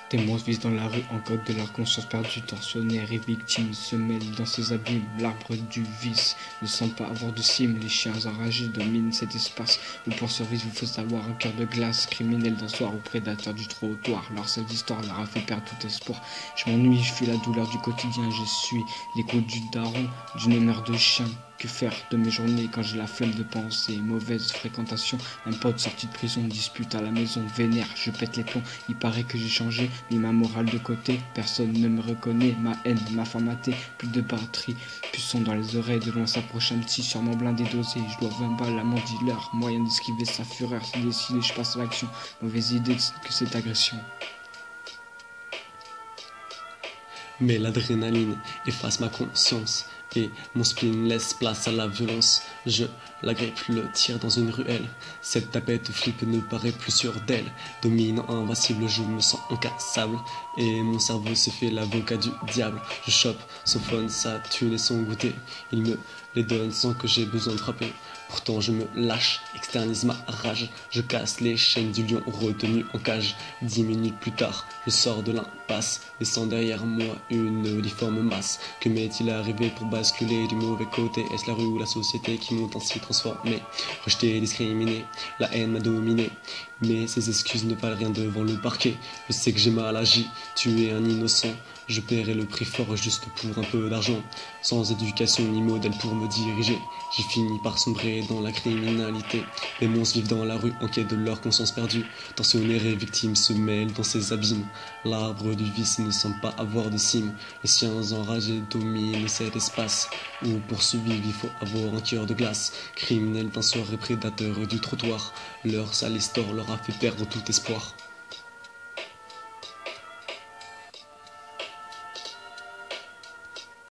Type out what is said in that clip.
Des monstres vivent dans la rue en quête de leur conscience perdue. Tortionnaires et victimes se mêlent dans ces abîmes. L'arbre du vice ne semble pas avoir de cime. Les chiens enragés dominent cet espace où pour survivre il faut avoir un cœur de glace. Criminels d'un soir ou prédateurs du trottoir. Leur seule histoire leur a fait perdre tout espoir. Je m'ennuie, je fuis la douleur du quotidien. Je suis l'écho du daron, d'une mère de chien. Que faire de mes journées quand j'ai la flemme de penser? Mauvaise fréquentation, un pote sorti de prison, dispute à la maison, vénère, je pète les plombs. Il paraît que j'ai changé, mis ma morale de côté. Personne ne me reconnaît, ma haine m'a formaté. Plus de batterie, plus son dans les oreilles. De loin s'approche un petit, sûrement blindé dosé. Je dois 20 balles à mon dealer, moyen d'esquiver sa fureur. C'est décidé, je passe à l'action. Mauvaise idée que cette agression. Mais l'adrénaline efface ma conscience et mon spleen laisse place à la violence. Je l'agrippe, le tire dans une ruelle. Cette tapette flippe ne paraît plus sûre d'elle. Dominant invincible, je me sens incassable et mon cerveau se fait l'avocat du diable. Je chope son phone, sa thune et son goûter. Il me les donne sans que j'ai besoin de frapper. Pourtant je me lâche, externise ma rage. Je casse les chaînes du lion retenu en cage. 10 minutes plus tard, je sors de l'impasse, laissant derrière moi une difforme masse. Que m'est-il arrivé pour basculer du mauvais côté? Est-ce la rue ou la société qui m'ont ainsi transformé? Rejeté, discriminé, la haine m'a dominé. Mais ces excuses ne valent rien devant le parquet. Je sais que j'ai mal agi, tué un innocent. Je paierai le prix fort juste pour un peu d'argent. Sans éducation ni modèle pour me diriger, j'ai fini par sombrer dans la criminalité. Les monstres vivent dans la rue en quête de leur conscience perdue. Tortionnaires et victimes se mêlent dans ces abîmes. L'arbre du vice ne semble pas avoir de cime. Les chiens enragés dominent cet espace où pour survivre il faut avoir un cœur de glace. Criminels d'un soir et prédateurs du trottoir, leur sale histoire leur a fait perdre tout espoir.